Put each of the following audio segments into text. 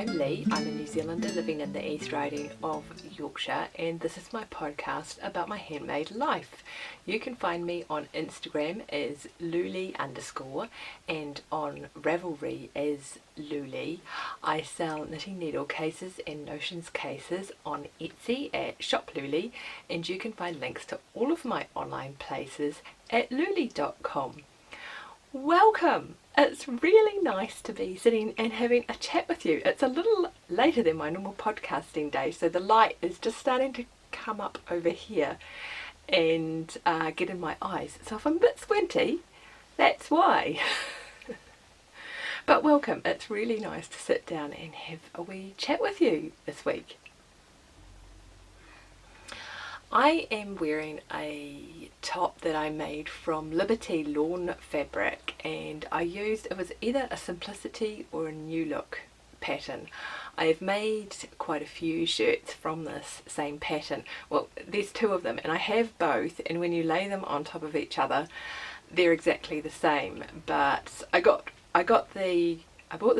I'm Lee. I'm a New Zealander living in the East Riding of Yorkshire, and this is my podcast about my handmade life. You can find me on Instagram as Louleigh _ and on Ravelry as Louleigh. I sell knitting needle cases and notions cases on Etsy at Shop Louleigh, and you can find links to all of my online places at louleigh.com. Welcome! It's really nice to be sitting and having a chat with you. It's a little later than my normal podcasting day, so the light is just starting to come up over here and get in my eyes. So if I'm a bit squinty, that's why. But welcome, it's really nice to sit down and have a wee chat with you this week. I am wearing a top that I made from Liberty lawn fabric, and it was either a simplicity or a new look pattern. I have made quite a few shirts from this same pattern. Well, there's two of them and I have both, and when you lay them on top of each other they're exactly the same, but I bought the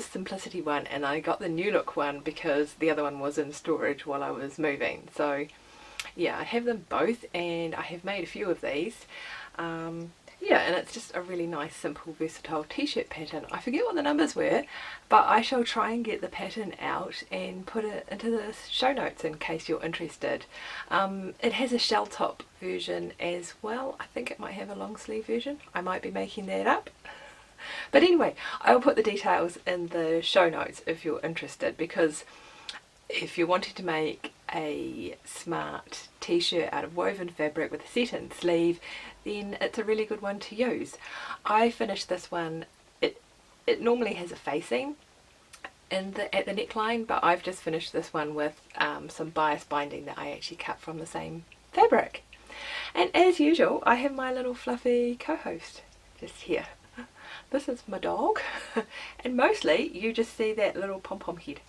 simplicity one and I got the new look one because the other one was in storage while I was moving. So yeah, I have them both and I have made a few of these. And it's just a really nice, simple, versatile t-shirt pattern. I forget what the numbers were, but I shall try and get the pattern out and put it into the show notes in case you're interested. It has a shell top version as well. I think it might have a long sleeve version. I might be making that up. But anyway, I'll put the details in the show notes if you're interested, because if you're wanting to make a smart t-shirt out of woven fabric with a set-in sleeve, then it's a really good one to use. I finished this one, it normally has a facing at the neckline, but I've just finished this one with some bias binding that I actually cut from the same fabric. And as usual, I have my little fluffy co-host just here. This is my dog, and mostly you just see that little pom-pom head.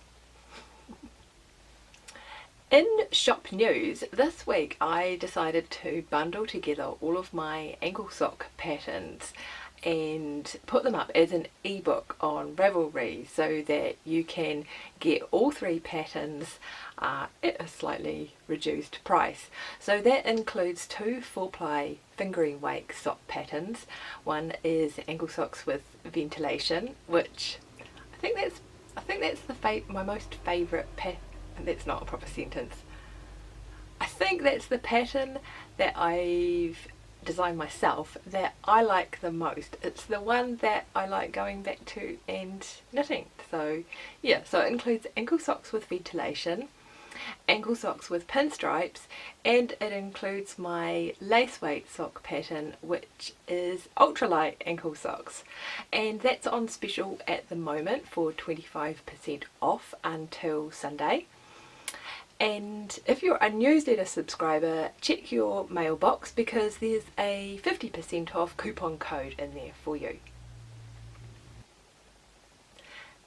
In shop news, this week I decided to bundle together all of my ankle sock patterns and put them up as an ebook on Ravelry so that you can get all three patterns at a slightly reduced price. So that includes two 4-ply fingering weight sock patterns. One is ankle socks with ventilation, which I think that's my most favourite pattern. That's not a proper sentence. I think that's the pattern that I've designed myself that I like the most. It's the one that I like going back to and knitting. So yeah, so it includes ankle socks with ventilation, ankle socks with pinstripes, and it includes my lace weight sock pattern, which is ultralight ankle socks, and that's on special at the moment for 25% off until Sunday. And if you're a newsletter subscriber, check your mailbox because there's a 50% off coupon code in there for you.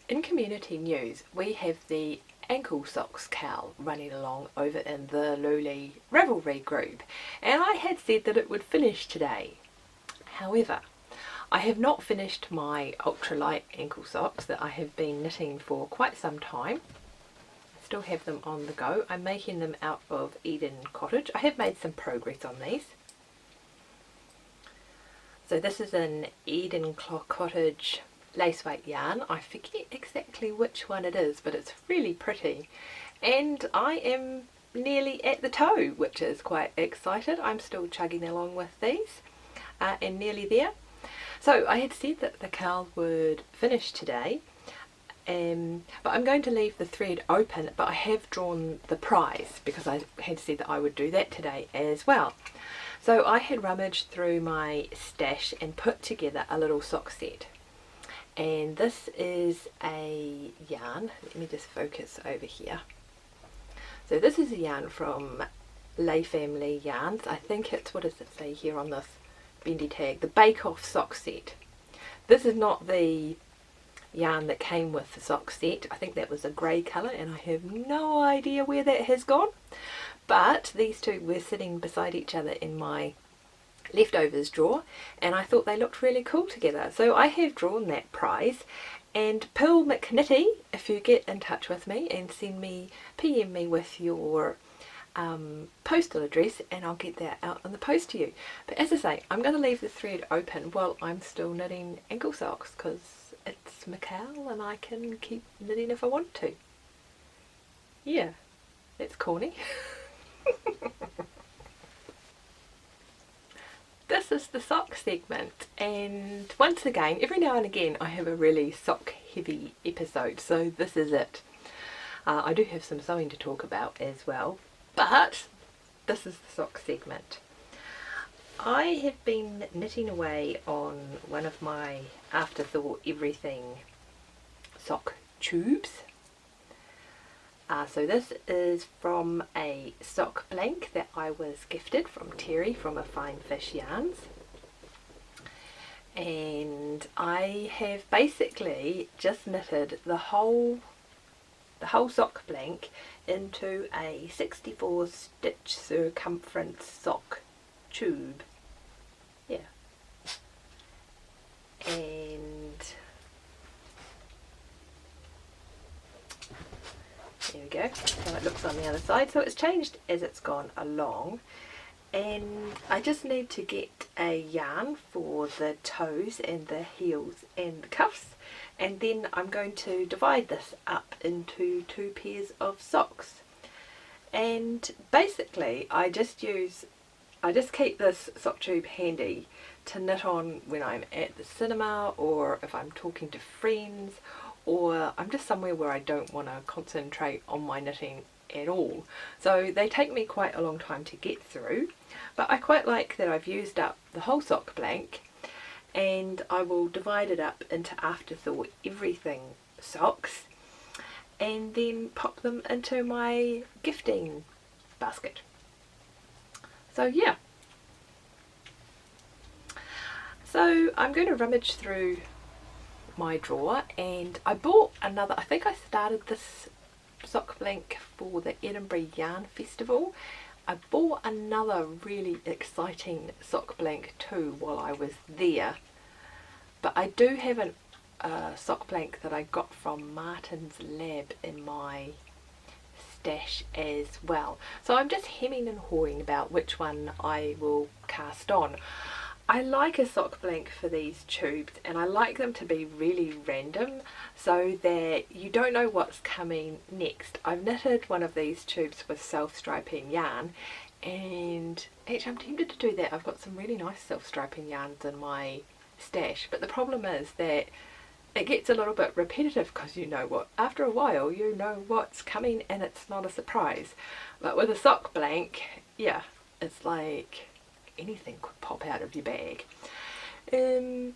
In community news, we have the ankle socks cowl running along over in the Louleigh Ravelry group, and I had said that it would finish today. However, I have not finished my ultralight ankle socks that I have been knitting for quite some time. Still have them on the go. I'm making them out of Eden Cottage. I have made some progress on these. So this is an Eden Cottage lace weight yarn. I forget exactly which one it is, but it's really pretty. And I am nearly at the toe, which is quite excited. I'm still chugging along with these and nearly there. So I had said that the cowl would finish today. But I'm going to leave the thread open, but I have drawn the prize because I had said that I would do that today as well. So I had rummaged through my stash and put together a little sock set, and this is a yarn. Let me just focus over here. So this is a yarn from Lay Family Yarns. I think it's, what does it say here on this bendy tag, the Bake Off sock set. This is not the yarn that came with the sock set. I think that was a grey colour and I have no idea where that has gone, but these two were sitting beside each other in my leftovers drawer and I thought they looked really cool together, so I have drawn that prize And Pill McKnitty, if you get in touch with me and PM me with your postal address, and I'll get that out in the post to you. But as I say, I'm going to leave the thread open while I'm still knitting ankle socks, because it's Macau and I can keep knitting if I want to. Yeah, that's corny. This is the sock segment, and once again, every now and again I have a really sock heavy episode, so this is it. I do have some sewing to talk about as well, but this is the sock segment. I have been knitting away on one of my Afterthought Everything sock tubes. So this is from a sock blank that I was gifted from Terry from a Fine Fish Yarns, and I have basically just knitted the whole sock blank into a 64 stitch circumference sock tube. Yeah, and there we go, how it looks on the other side. So it's changed as it's gone along, and I just need to get a yarn for the toes and the heels and the cuffs, and then I'm going to divide this up into 2 pairs of socks. And basically I just keep this sock tube handy to knit on when I'm at the cinema, or if I'm talking to friends, or I'm just somewhere where I don't want to concentrate on my knitting at all. So they take me quite a long time to get through, but I quite like that I've used up the whole sock blank, and I will divide it up into Afterthought Everything socks and then pop them into my gifting basket. So yeah. So I'm going to rummage through my drawer, and I bought another. I think I started this sock blank for the Edinburgh Yarn Festival. I bought another really exciting sock blank too while I was there, but I do have a sock blank that I got from Martin's Lab in my stash as well. So I'm just hemming and hawing about which one I will cast on. I like a sock blank for these tubes, and I like them to be really random so that you don't know what's coming next. I've knitted one of these tubes with self-striping yarn, and actually I'm tempted to do that. I've got some really nice self-striping yarns in my stash, but the problem is that it gets a little bit repetitive, because you know what, after a while you know what's coming and it's not a surprise. But with a sock blank, yeah, it's like anything could pop out of your bag. I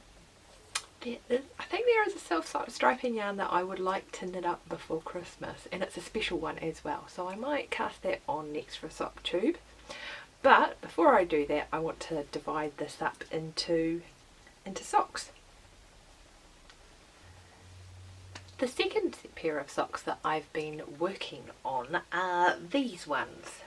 think there is a self-striping yarn that I would like to knit up before Christmas, and it's a special one as well, so I might cast that on next for a sock tube. But before I do that, I want to divide this up into socks. The second pair of socks that I've been working on are these ones,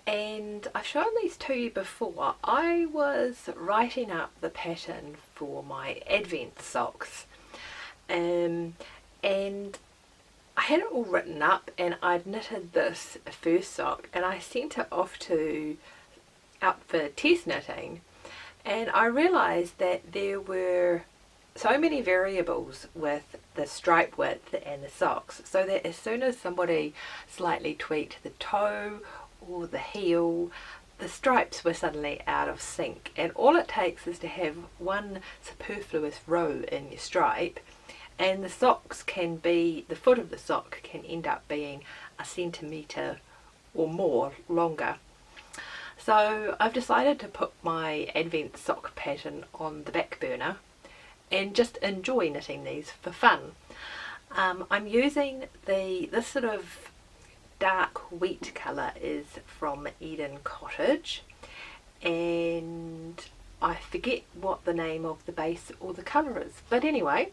and I've shown these to you before. I was writing up the pattern for my Advent socks, and I had it all written up, and I'd knitted this first sock and I sent it off out for test knitting, and I realised that there were so many variables with the stripe width and the socks, so that as soon as somebody slightly tweaked the toe or the heel, the stripes were suddenly out of sync. And all it takes is to have one superfluous row in your stripe, and the socks can be, the foot of the sock can end up being a centimetre or more longer. So I've decided to put my Advent sock pattern on the back burner and just enjoy knitting these for fun. I'm using this sort of dark wheat colour is from Eden Cottage, and I forget what the name of the base or the colour is, but anyway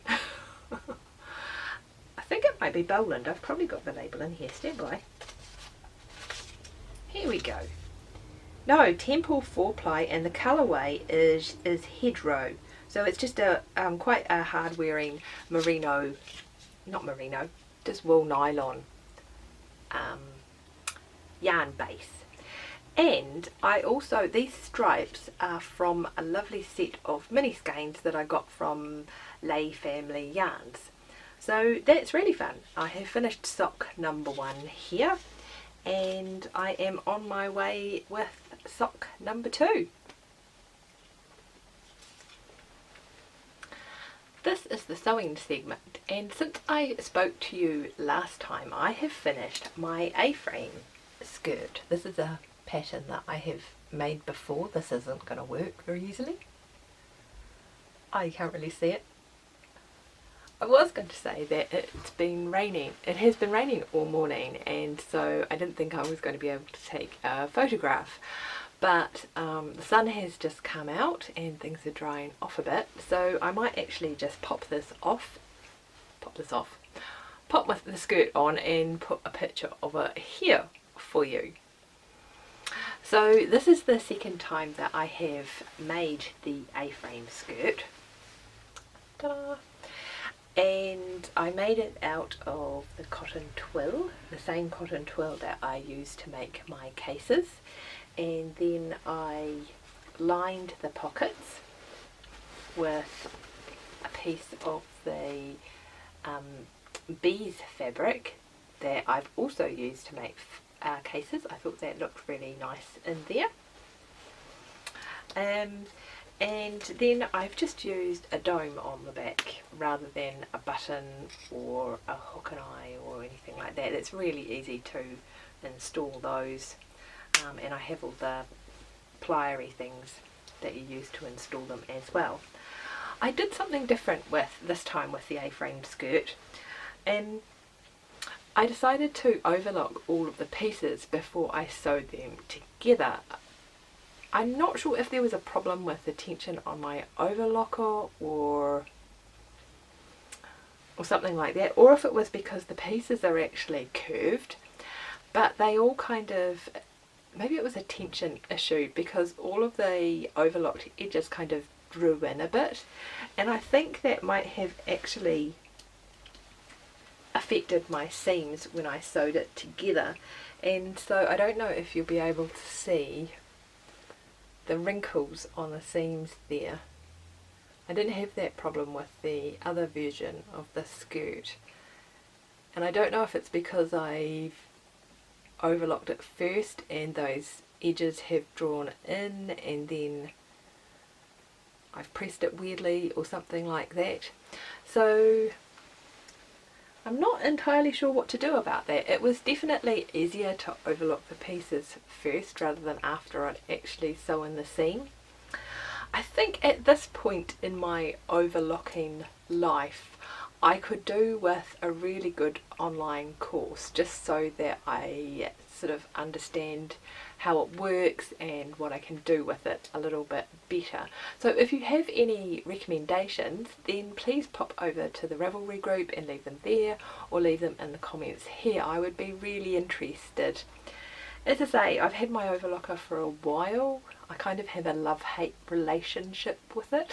I think it might be Bowland. I've probably got the label in here, stand by. Here we go. No, Temple 4-ply, and the colourway is Hedgerow. So it's just a quite a hard wearing merino, not merino, just wool nylon yarn base. And I also, these stripes are from a lovely set of mini skeins that I got from Louleigh Family Yarns. So that's really fun. I have finished sock number 1 here, and I am on my way with sock number 2. This is the sewing segment, and since I spoke to you last time, I have finished my A-frame skirt. This is a pattern that I have made before. This isn't going to work very easily. Oh, you can't really see it. I was going to say that it's been raining. It has been raining all morning, and so I didn't think I was going to be able to take a photograph. But the sun has just come out and things are drying off a bit, so I might actually just pop the skirt on and put a picture of it here for you. So this is the second time that I have made the A-frame skirt. Ta-da! And I made it out of the cotton twill, the same cotton twill that I use to make my cases. And then I lined the pockets with a piece of the bees fabric that I've also used to make cases. I thought that looked really nice in there. And then I've just used a dome on the back rather than a button or a hook and eye or anything like that. It's really easy to install those. And I have all the plier-y things that you use to install them as well. I did something different this time with the A-frame skirt, and I decided to overlock all of the pieces before I sewed them together. I'm not sure if there was a problem with the tension on my overlocker or something like that, or if it was because the pieces are actually curved, but they all kind of, maybe it was a tension issue because all of the overlocked edges kind of drew in a bit, and I think that might have actually affected my seams when I sewed it together. And so I don't know if you'll be able to see the wrinkles on the seams there. I didn't have that problem with the other version of the skirt, and I don't know if it's because I've overlocked it first and those edges have drawn in and then I've pressed it weirdly or something like that. So I'm not entirely sure what to do about that. It was definitely easier to overlock the pieces first rather than after I'd actually sew in the seam. I think at this point in my overlocking life I could do with a really good online course, just so that I sort of understand how it works and what I can do with it a little bit better. So if you have any recommendations, then please pop over to the Ravelry group and leave them there, or leave them in the comments here. I would be really interested. As I say, I've had my overlocker for a while. I kind of have a love-hate relationship with it.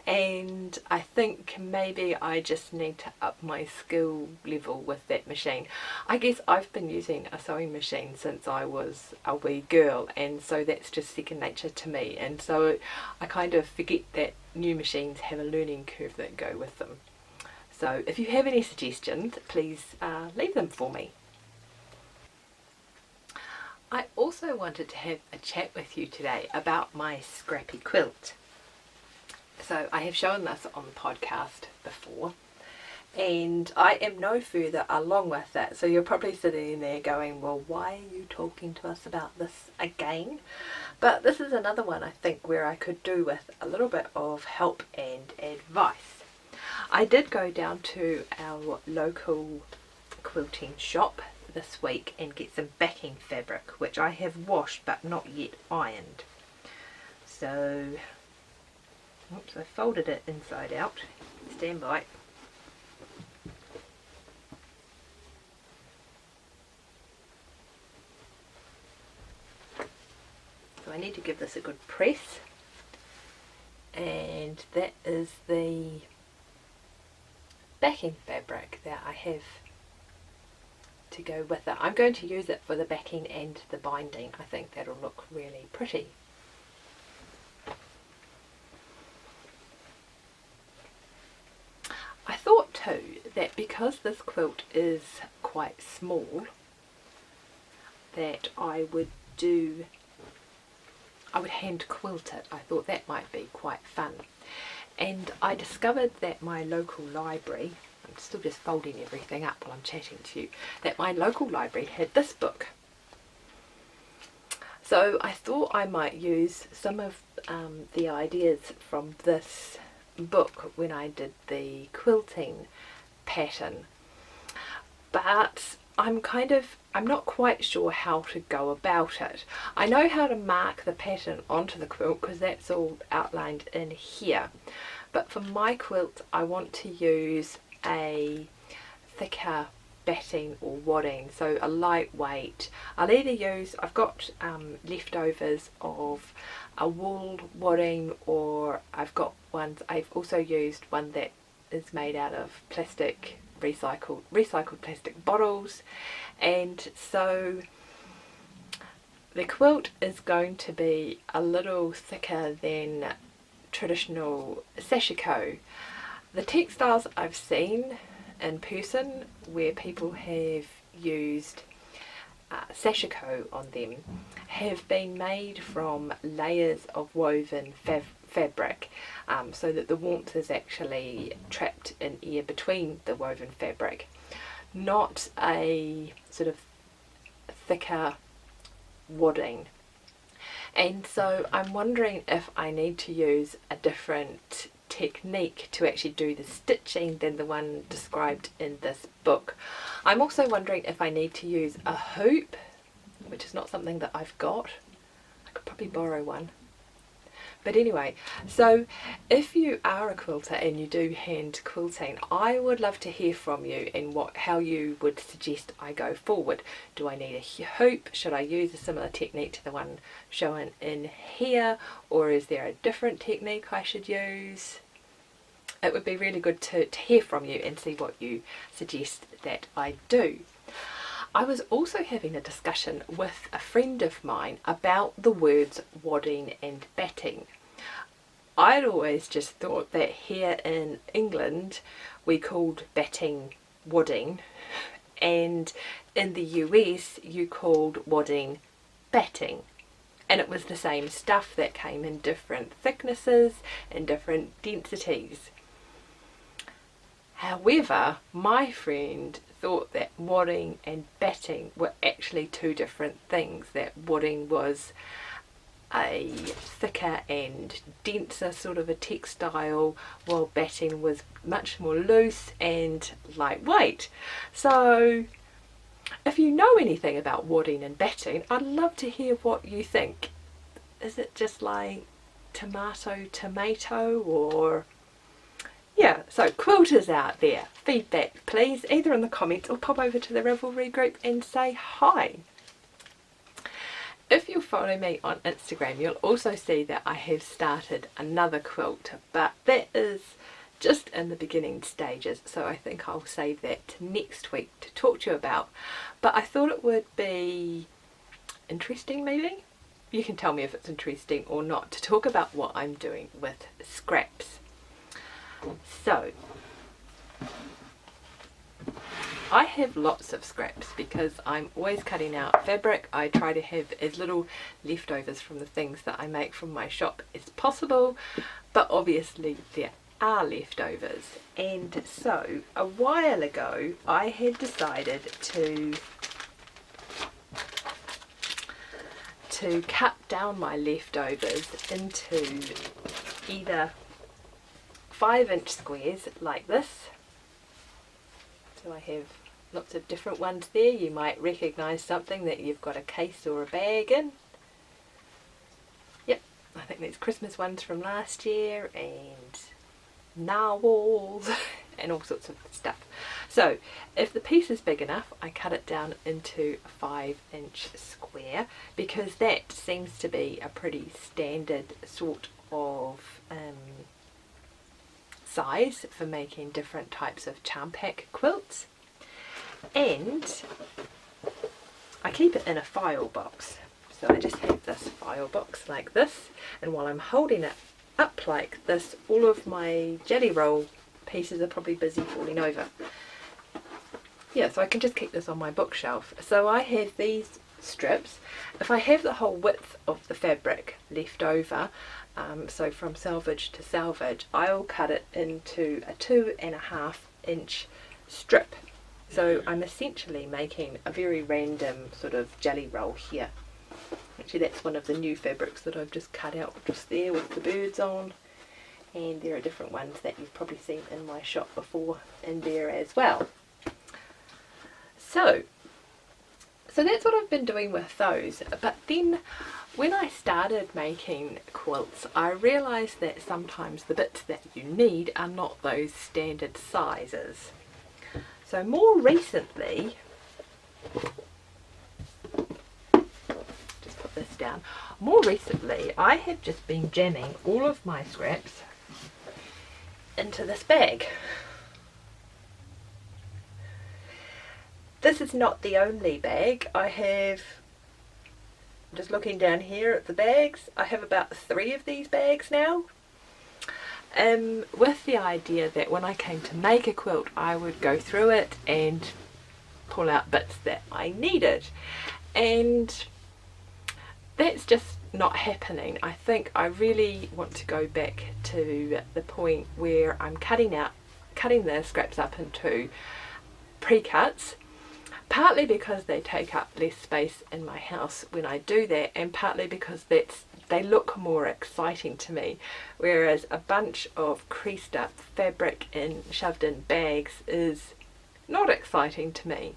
And I think maybe I just need to up my skill level with that machine. I guess I've been using a sewing machine since I was a wee girl, and so that's just second nature to me, and so I kind of forget that new machines have a learning curve that go with them. So if you have any suggestions, please leave them for me. I also wanted to have a chat with you today about my Scrappy Quilt. So I have shown this on the podcast before, and I am no further along with it. So you're probably sitting there going, well, why are you talking to us about this again? But this is another one I think where I could do with a little bit of help and advice. I did go down to our local quilting shop this week and get some backing fabric, which I have washed but not yet ironed. So oops, I folded it inside out. Stand by. So I need to give this a good press, and and that is the backing fabric that I have to go with it. I'm going to use it for the backing and the binding. I think that'll look really pretty. I thought too that because this quilt is quite small, that I would hand quilt it. I thought that might be quite fun. And I discovered that my local library, I'm still just folding everything up while I'm chatting to you, that my local library had this book. So I thought I might use some of the ideas from this book when I did the quilting pattern. But I'm not quite sure how to go about it. I know how to mark the pattern onto the quilt because that's all outlined in here. But for my quilt I want to use a thicker batting or wadding, so a lightweight. I'll either use, I've got leftovers of a wool wadding, or I've also used one that is made out of plastic, recycled plastic bottles. And so the quilt is going to be a little thicker than traditional sashiko. The textiles I've seen in person where people have used sashiko on them have been made from layers of woven fabric, so that the warmth is actually trapped in air between the woven fabric, not a sort of thicker wadding. And so I'm wondering if I need to use a different technique to actually do the stitching than the one described in this book. I'm also wondering if I need to use a hoop, which is not something that I've got. I could probably borrow one. But anyway, so if you are a quilter and you do hand quilting, I would love to hear from you and how you would suggest I go forward. Do I need a hoop? Should I use a similar technique to the one shown in here? Or is there a different technique I should use? It would be really good to hear from you and see what you suggest that I do. I was also having a discussion with a friend of mine about the words wadding and batting. I'd always just thought that here in England we called batting wadding, and in the US you called wadding batting. And it was the same stuff that came in different thicknesses and different densities. However, my friend thought that wadding and batting were actually two different things, that wadding was a thicker and denser sort of a textile, while batting was much more loose and lightweight. So if you know anything about wadding and batting, I'd love to hear what you think. Is it just like tomato, or... Yeah, so quilters out there, feedback please, either in the comments or pop over to the Ravelry group and say hi. If you follow me on Instagram, you'll also see that I have started another quilt, but that is just in the beginning stages, so I think I'll save that to next week to talk to you about. But I thought it would be interesting, maybe? You can tell me if it's interesting or not, to talk about what I'm doing with scraps. So I have lots of scraps because I'm always cutting out fabric. I try to have as little leftovers from the things that I make from my shop as possible, but obviously there are leftovers. And so a while ago I had decided to cut down my leftovers into either 5-inch squares like this. So I have lots of different ones there. You might recognise something that you've got a case or a bag in. Yep, I think there's Christmas ones from last year and narwhals and all sorts of stuff. So if the piece is big enough, I cut it down into a 5-inch square, because that seems to be a pretty standard sort of size for making different types of charm pack quilts, and I keep it in a file box. So I just have this file box like this, and while I'm holding it up like this, all of my jelly roll pieces are probably busy falling over. Yeah, so I can just keep this on my bookshelf. So I have these strips. If I have the whole width of the fabric left over, so from salvage to salvage, I'll cut it into a 2.5 inch strip. So I'm essentially making a very random sort of jelly roll here. Actually, that's one of the new fabrics that I've just cut out just there with the birds on, and there are different ones that you've probably seen in my shop before in there as well. So that's what I've been doing with those. But then when I started making quilts, I realised that sometimes the bits that you need are not those standard sizes. So more recently, just put this down, more recently I have just been jamming all of my scraps into this bag. This is not the only bag. I have, just looking down here at the bags, I have about 3 of these bags now. With the idea that when I came to make a quilt, I would go through it and pull out bits that I needed. And that's just not happening. I think I really want to go back to the point where I'm cutting the scraps up into pre-cuts. Partly because they take up less space in my house when I do that, and partly because they look more exciting to me, whereas a bunch of creased up fabric shoved in bags is not exciting to me.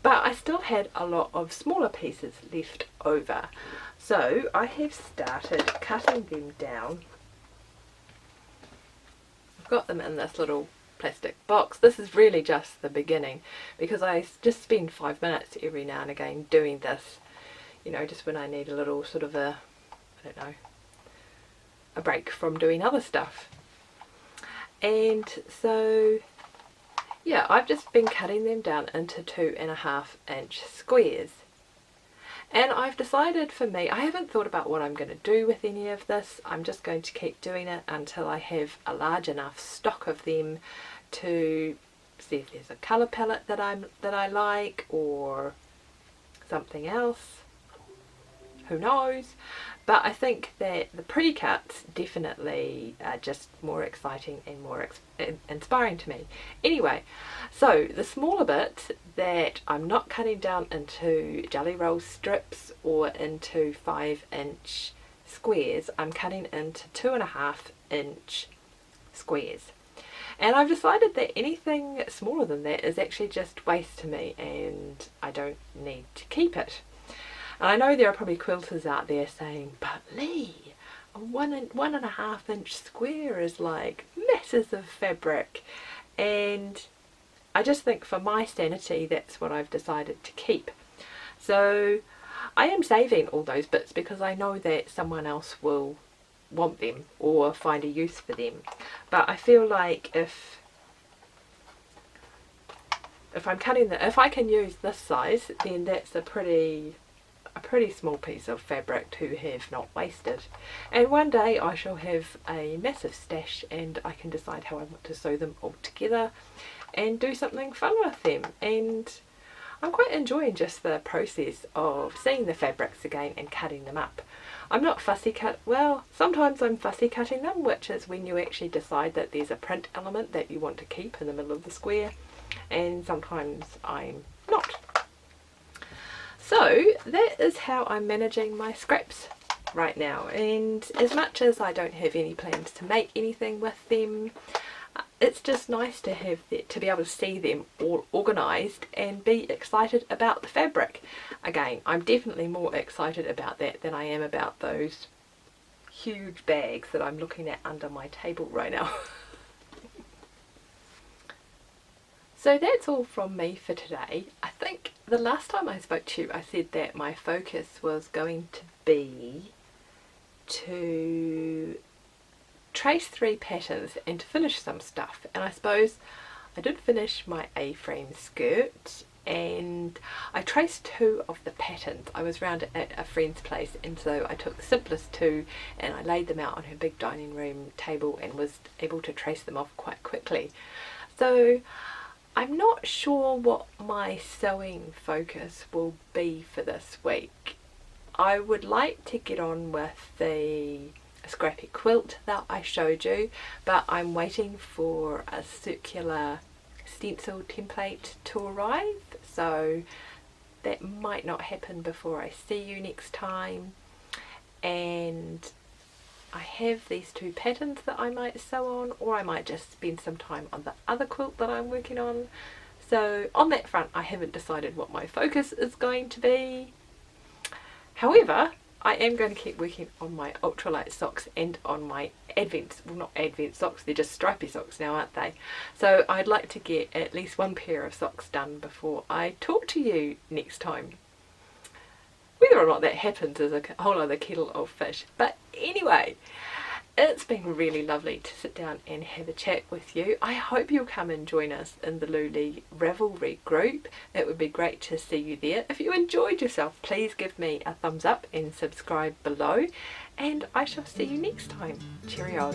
But I still had a lot of smaller pieces left over, so I have started cutting them down. I've got them in this little plastic box. This is really just the beginning, because I just spend 5 minutes every now and again doing this, you know, just when I need a little sort of a, I don't know, a break from doing other stuff. And so yeah, I've just been cutting them down into 2.5 inch squares. And I've decided, for me, I haven't thought about what I'm going to do with any of this. I'm just going to keep doing it until I have a large enough stock of them to see if there's a colour palette that I like, or something else. Who knows? But I think that the pre-cuts definitely are just more exciting and more inspiring to me. Anyway, so the smaller bits that I'm not cutting down into jelly roll strips or into 5 inch squares, I'm cutting into 2.5 inch squares. And I've decided that anything smaller than that is actually just waste to me, and I don't need to keep it. And I know there are probably quilters out there saying, but Lee, a 1.5 inch square is like masses of fabric. And I just think for my sanity, that's what I've decided to keep. So I am saving all those bits because I know that someone else will want them or find a use for them. But I feel like if I'm cutting if I can use this size, then that's a pretty small piece of fabric to have not wasted. And one day I shall have a massive stash and I can decide how I want to sew them all together and do something fun with them. And I'm quite enjoying just the process of seeing the fabrics again and cutting them up. I'm not fussy well, sometimes I'm fussy cutting them, which is when you actually decide that there's a print element that you want to keep in the middle of the square, and sometimes I'm not. So that is how I'm managing my scraps right now, and as much as I don't have any plans to make anything with them, it's just nice to have to be able to see them all organised and be excited about the fabric. Again, I'm definitely more excited about that than I am about those huge bags that I'm looking at under my table right now. So that's all from me for today. I think the last time I spoke to you, I said that my focus was going to be to trace 3 patterns and to finish some stuff, and I suppose I did finish my A-frame skirt and I traced 2 of the patterns. I was round at a friend's place, and so I took the simplest 2 and I laid them out on her big dining room table and was able to trace them off quite quickly. So I'm not sure what my sewing focus will be for this week. I would like to get on with the Scrappy Quilt that I showed you, but I'm waiting for a circular stencil template to arrive, so that might not happen before I see you next time. And I have these 2 patterns that I might sew on, or I might just spend some time on the other quilt that I'm working on. So on that front I haven't decided what my focus is going to be. However, I am going to keep working on my ultralight socks and on my not advent socks, they're just stripy socks now, aren't they? So I'd like to get at least 1 pair of socks done before I talk to you next time. Whether or not that happens is a whole other kettle of fish. But anyway, it's been really lovely to sit down and have a chat with you. I hope you'll come and join us in the Louleigh Ravelry group. It would be great to see you there. If you enjoyed yourself, please give me a thumbs up and subscribe below. And I shall see you next time. Cheerio.